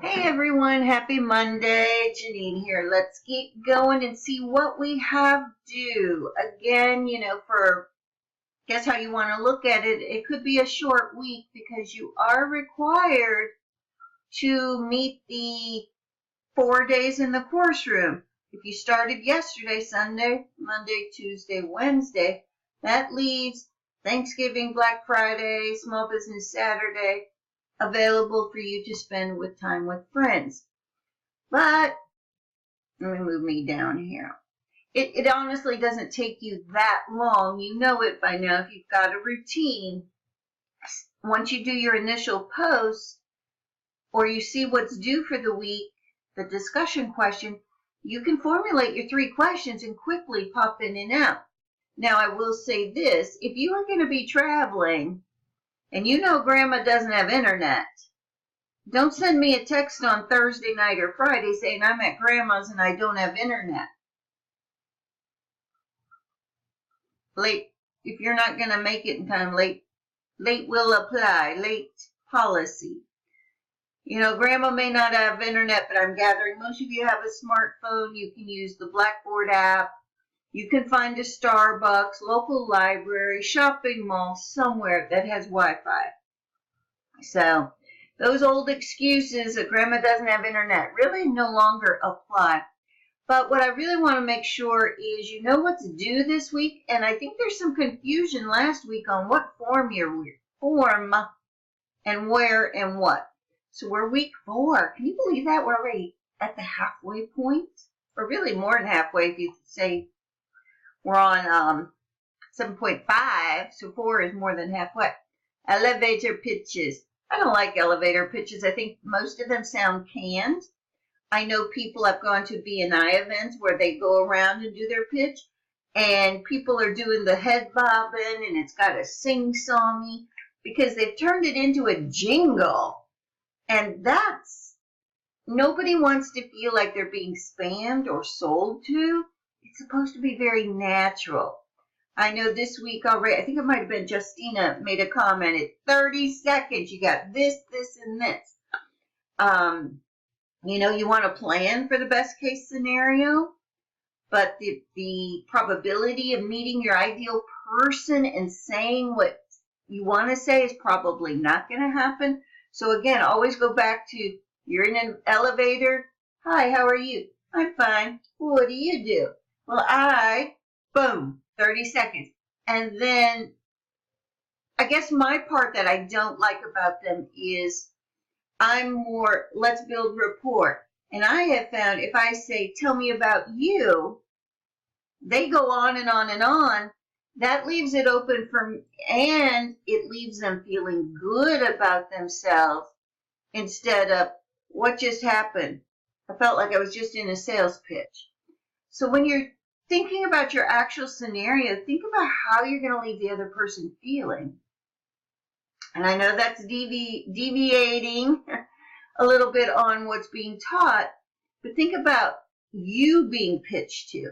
Hey everyone, happy Monday. Janine here. Let's get going and see what we have due. Again, for guess how you want to look at it, it could be a short week because you are required to meet the 4 days in the course room. If you started yesterday, Sunday, Monday, Tuesday, Wednesday, that leaves Thanksgiving, Black Friday, Small Business Saturday available for you to spend with time with friends. But let me move me down here. It honestly doesn't take you that long. You know it by now if you've got a routine. Once you do your initial post or you see what's due for the week, the discussion question, you can formulate your 3 questions and quickly pop in and out. Now, I will say this, if you are going to be traveling and you know grandma doesn't have internet, don't send me a text on Thursday night or Friday saying I'm at grandma's and I don't have internet. Late, if you're not going to make it in time, late will apply, late policy. Grandma may not have internet, but I'm gathering most of you have a smartphone. You can use the Blackboard app. You can find a Starbucks, local library, shopping mall, somewhere that has Wi-Fi. So those old excuses that grandma doesn't have internet really no longer apply. But what I really want to make sure is you know what's due this week. And I think there's some confusion last week on what form and where and what. So we're week 4. Can you believe that? We're already at the halfway point. Or really more than halfway if you say we're on 7.5. So 4 is more than halfway. Elevator pitches. I don't like elevator pitches. I think most of them sound canned. I know people have gone to B&I events where they go around and do their pitch, and people are doing the head bobbing, and it's got a sing-songy because they've turned it into a jingle. And nobody wants to feel like they're being spammed or sold to. It's supposed to be very natural. I know this week already, I think it might have been Justina made a comment at 30 seconds. You got this, and this. You want to plan for the best case scenario, but the probability of meeting your ideal person and saying what you want to say is probably not going to happen. So again, always go back to you're in an elevator. Hi, how are you? I'm fine. What do you do? Well, boom, 30 seconds. And then I guess my part that I don't like about them is I'm more, let's build rapport. And I have found if I say, tell me about you, they go on and on and on. That leaves it open and it leaves them feeling good about themselves instead of what just happened. I felt like I was just in a sales pitch. So when you're thinking about your actual scenario, think about how you're going to leave the other person feeling. And I know that's deviating a little bit on what's being taught, but think about you being pitched to.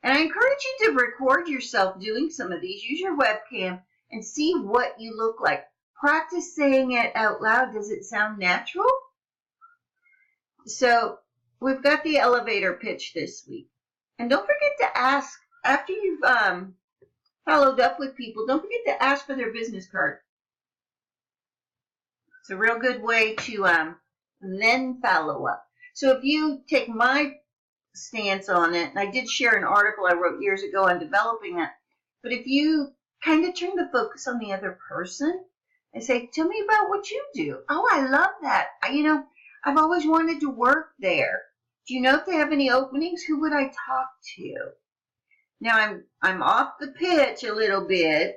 And I encourage you to record yourself doing some of these. Use your webcam and see what you look like. Practice saying it out loud. Does it sound natural? So we've got the elevator pitch this week. And don't forget to ask, after you've followed up with people, don't forget to ask for their business card. It's a real good way to then follow up. So if you take my stance on it, and I did share an article I wrote years ago on developing it, but if you kind of turn the focus on the other person and say, tell me about what you do. Oh, I love that. I've always wanted to work there. Do you know if they have any openings? Who would I talk to? Now I'm off the pitch a little bit,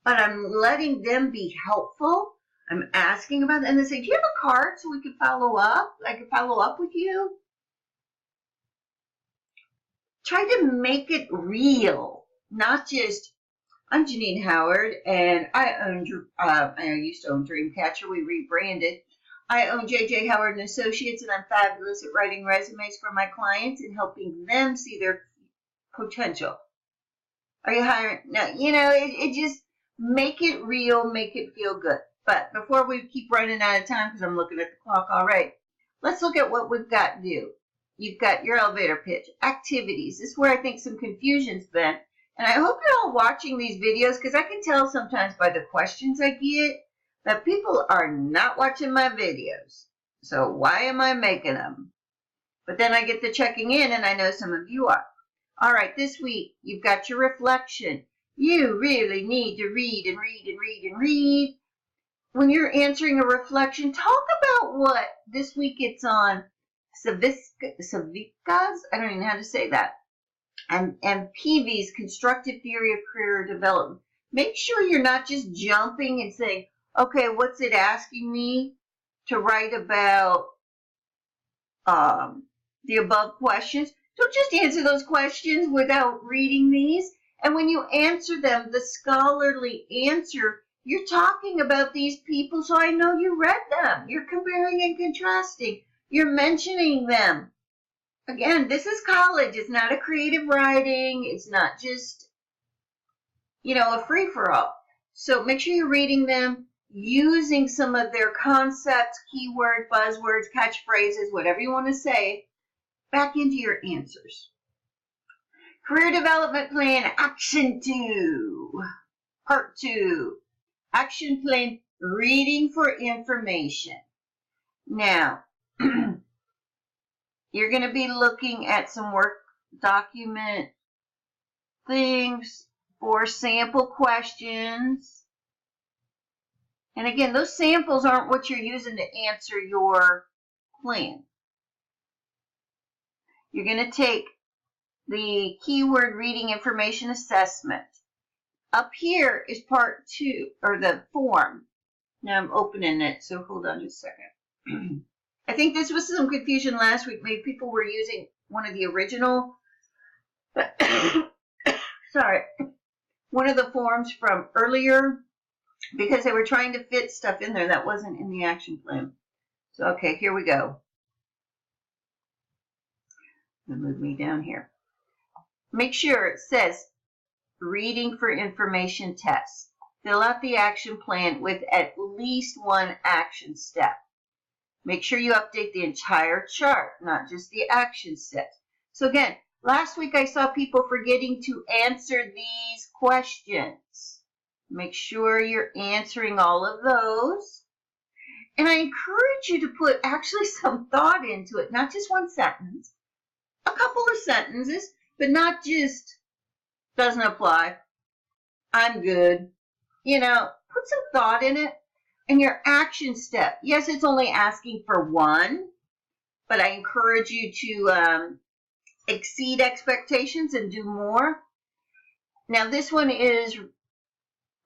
but I'm letting them be helpful. I'm asking about it, and they say, do you have a card so we can follow up? I can follow up with you. Try to make it real, not just, I'm Janine Howard, and I used to own Dreamcatcher. We rebranded. I own J.J. Howard and Associates, and I'm fabulous at writing resumes for my clients and helping them see their potential. Are you hiring? No, it just make it real, make it feel good. But before we keep running out of time, because I'm looking at the clock already, let's look at what we've got to do. You've got your elevator pitch, activities. This is where I think some confusion's been. And I hope you're all watching these videos, because I can tell sometimes by the questions I get that people are not watching my videos. So why am I making them? But then I get the checking in, and I know some of you are. All right, this week, you've got your reflection. You really need to read and read and read and read. When you're answering a reflection, talk about what this week it's on Savickas, I don't even know how to say that, and Peavy's constructive theory of career development. Make sure you're not just jumping and saying, okay, what's it asking me to write about the above questions? Don't just answer those questions without reading these. And when you answer them, the scholarly answer, you're talking about these people, so I know you read them. You're comparing and contrasting. You're mentioning them. Again, this is college. It's not a creative writing. It's not just, a free-for-all. So make sure you're reading them, using some of their concepts, keywords, buzzwords, catchphrases, whatever you want to say, back into your answers. Career Development Plan, Action 2, Part 2. Action Plan, Reading for Information. Now, you're going to be looking at some work document things for sample questions. And again, those samples aren't what you're using to answer your plan. You're going to take the keyword reading information assessment. Up here is part 2, or the form. Now I'm opening it, so hold on just a second. I think this was some confusion last week. Maybe people were using one of the original, one of the forms from earlier, because they were trying to fit stuff in there that wasn't in the action plan. So, okay, here we go. Move me down here. Make sure it says Reading for Information Test. Fill out the action plan with at least one action step. Make sure you update the entire chart, not just the action steps. So again, last week I saw people forgetting to answer these questions. Make sure you're answering all of those. And I encourage you to put actually some thought into it, not just one sentence, a couple of sentences, but not just doesn't apply, I'm good. Put some thought in it. And your action step, yes, it's only asking for one, but I encourage you to exceed expectations and do more. Now, this one is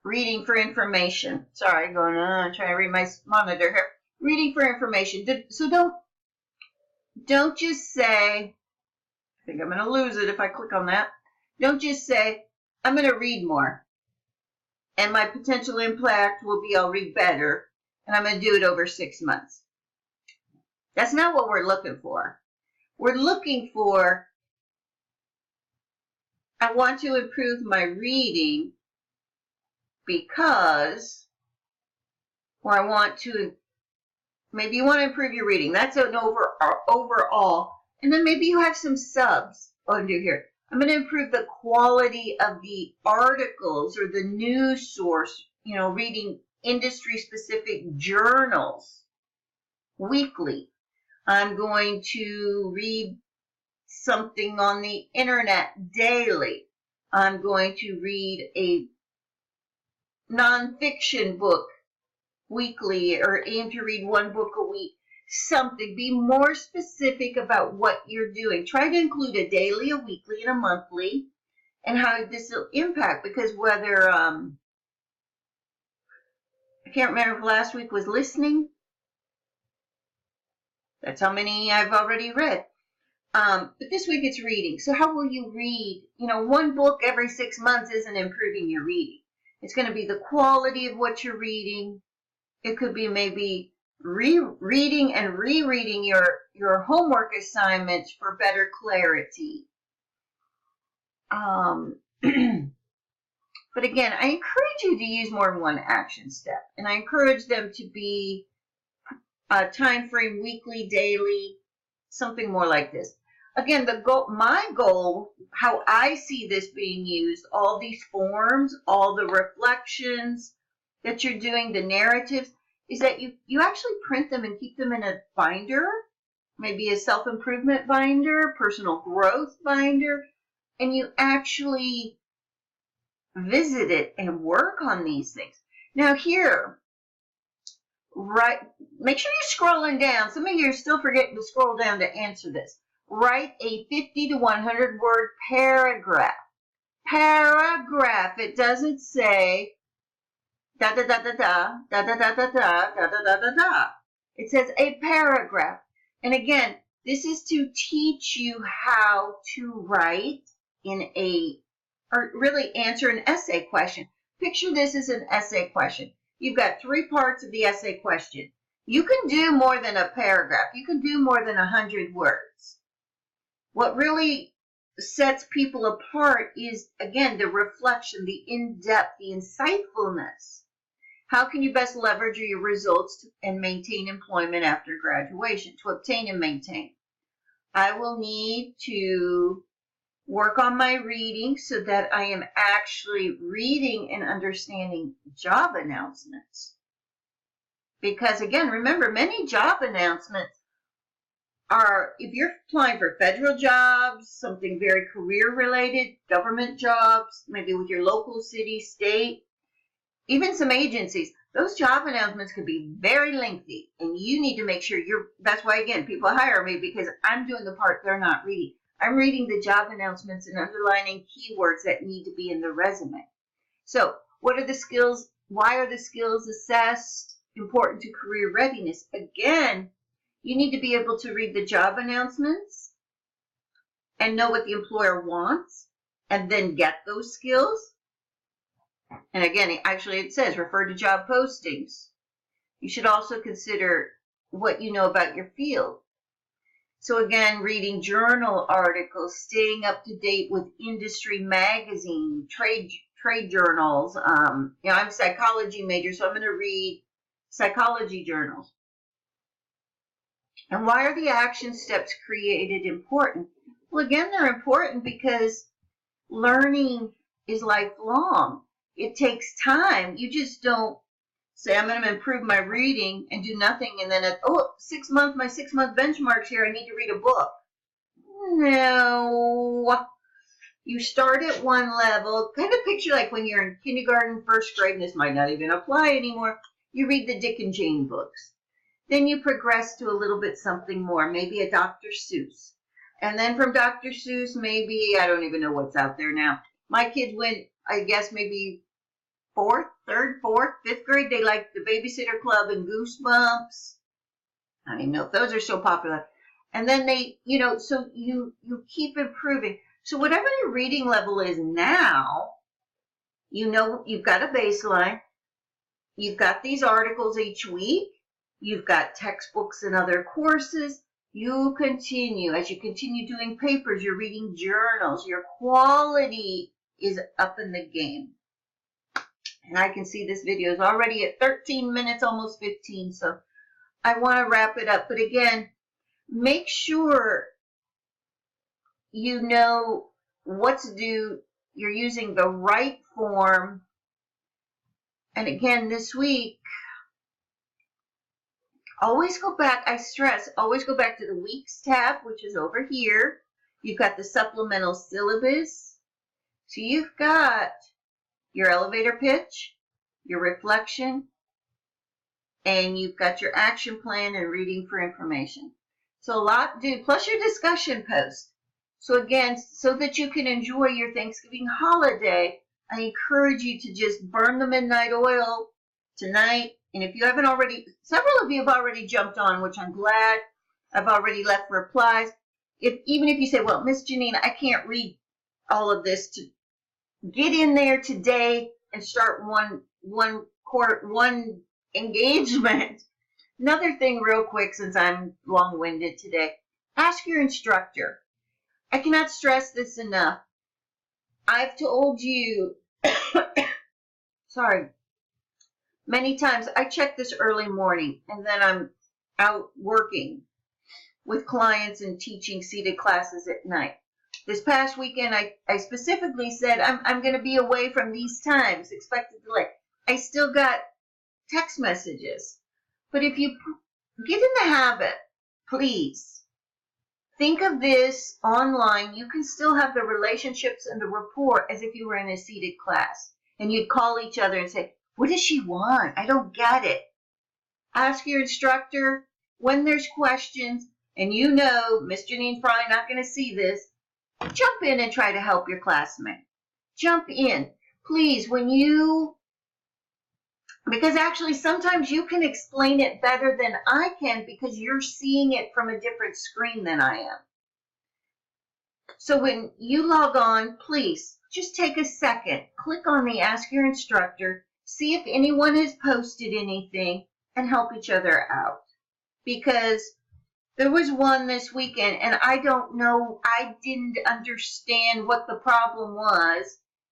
reading for information. Sorry, going on, trying to read my monitor here. Reading for information. So don't just say, I think I'm going to lose it if I click on that. Don't just say, I'm going to read more, and my potential impact will be I'll read better, and I'm going to do it over 6 months. That's not what we're looking for. We're looking for, I want to improve my reading because, or I want to, maybe you want to improve your reading. That's an overall. And then maybe you have some subs under here. I'm going to improve the quality of the articles or the news source, reading industry-specific journals weekly. I'm going to read something on the internet daily. I'm going to read a nonfiction book weekly, or aim to read one book a week. Something. Be more specific about what you're doing. Try to include a daily, a weekly, and a monthly, and how this will impact, because whether, I can't remember if last week was listening. That's how many I've already read. But this week it's reading. So how will you read? One book every 6 months isn't improving your reading. It's going to be the quality of what you're reading. It could be maybe reading and rereading your homework assignments for better clarity. But again, I encourage you to use more than one action step, and I encourage them to be time frame, weekly, daily, something more like this. Again, my goal, how I see this being used, all these forms, all the reflections that you're doing, the narratives, is that you actually print them and keep them in a binder, maybe a self-improvement binder, personal growth binder, and you actually visit it and work on these things. Now here, right, make sure you're scrolling down. Some of you are still forgetting to scroll down to answer this. Write a 50 to 100 word paragraph. Paragraph. It doesn't say da da da da da da da da da da da da da da. It says a paragraph. And again, this is to teach you how to write or really answer an essay question. Picture this as an essay question. You've got 3 parts of the essay question. You can do more than a paragraph. You can do more than 100 words. What really sets people apart is, again, the reflection, the in-depth, the insightfulness. How can you best leverage your results and maintain employment after graduation? To obtain and maintain, I will need to work on my reading so that I am actually reading and understanding job announcements. Because again, remember, many job announcements are, if you're applying for federal jobs, something very career related, government jobs, maybe with your local city, state, even some agencies, those job announcements could be very lengthy, and you need to make sure that's why, again, people hire me, because I'm doing the part they're not reading. I'm reading the job announcements and underlining keywords that need to be in the resume. So what are the skills? Why are the skills assessed important to career readiness? Again, you need to be able to read the job announcements and know what the employer wants and then get those skills. And again, actually it says refer to job postings. You should also consider what you know about your field. So again, reading journal articles, staying up to date with industry magazine, trade journals. I'm a psychology major, so I'm going to read psychology journals. And why are the action steps created important? Well, again, they're important because learning is lifelong. It takes time. You just don't say, I'm going to improve my reading and do nothing. And then, my 6 month benchmark's here. I need to read a book. No. You start at one level. Kind of picture like when you're in kindergarten, first grade, and this might not even apply anymore. You read the Dick and Jane books. Then you progress to a little bit something more, maybe a Dr. Seuss. And then from Dr. Seuss, maybe, I don't even know what's out there now. My kids went, I guess, maybe 4th, 3rd, 4th, 5th grade. They liked the Babysitter Club and Goosebumps. I don't even know if those are so popular. And then they, so you keep improving. So whatever your reading level is now, you've got a baseline. You've got these articles each week. You've got textbooks and other courses. You continue. As you continue doing papers, you're reading journals. Your quality is up in the game. And I can see this video is already at 13 minutes, almost 15. So I want to wrap it up. But again, make sure you know what to do. You're using the right form. And again, this week, always go back, I stress, always go back to the weeks tab, which is over here. You've got the supplemental syllabus. So you've got your elevator pitch, your reflection, and you've got your action plan and reading for information. So a lot to do, plus your discussion post. So again, so that you can enjoy your Thanksgiving holiday, I encourage you to just burn the midnight oil tonight. And if you haven't already, several of you have already jumped on, which I'm glad. I've already left replies. Even if you say, well, Miss Janine, I can't read all of this, to get in there today and start one engagement. Another thing real quick, since I'm long-winded today, ask your instructor. I cannot stress this enough. I've told you sorry. Many times I check this early morning and then I'm out working with clients and teaching seated classes at night. This past weekend, I specifically said, I'm going to be away from these times, expected delay. I still got text messages. But if you get in the habit, please, think of this online. You can still have the relationships and the rapport as if you were in a seated class. And you'd call each other and say, what does she want? I don't get it. Ask your instructor when there's questions, and you know Miss Janine's probably not going to see this. Jump in and try to help your classmate. Jump in. Please, because actually sometimes you can explain it better than I can because you're seeing it from a different screen than I am. So when you log on, please just take a second, click on the Ask Your Instructor, see if anyone has posted anything, and help each other out. Because there was one this weekend, and I don't know, I didn't understand what the problem was.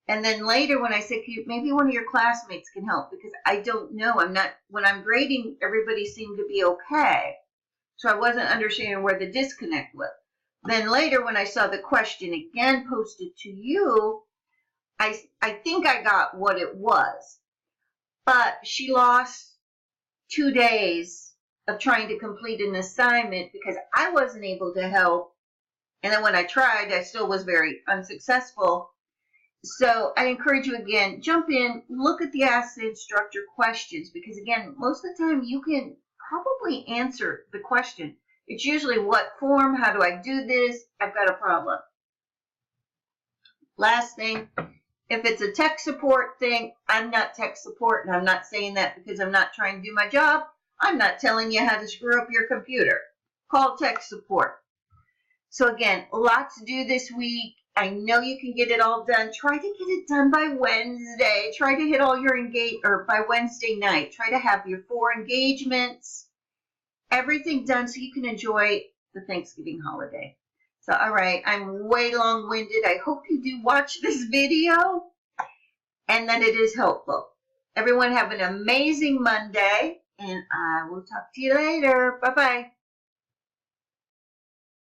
And then later when I said, maybe one of your classmates can help, because I don't know. When I'm grading, everybody seemed to be okay. So I wasn't understanding where the disconnect was. Then later when I saw the question again posted to you, I think I got what it was. But she lost 2 days of trying to complete an assignment because I wasn't able to help. And then when I tried, I still was very unsuccessful. So I encourage you again, jump in, look at the Ask the Instructor questions, because again, most of the time you can probably answer the question. It's usually what form, how do I do this, I've got a problem. Last thing, if it's a tech support thing, I'm not tech support, and I'm not saying that because I'm not trying to do my job. I'm not telling you how to screw up your computer. Call tech support. So again, a lot to do this week. I know you can get it all done. Try to get it done by Wednesday. Try to hit all your by Wednesday night. Try to have your 4 engagements, everything done so you can enjoy the Thanksgiving holiday. So, all right, I'm way long-winded. I hope you do watch this video and that it is helpful. Everyone have an amazing Monday, and I will talk to you later. Bye-bye.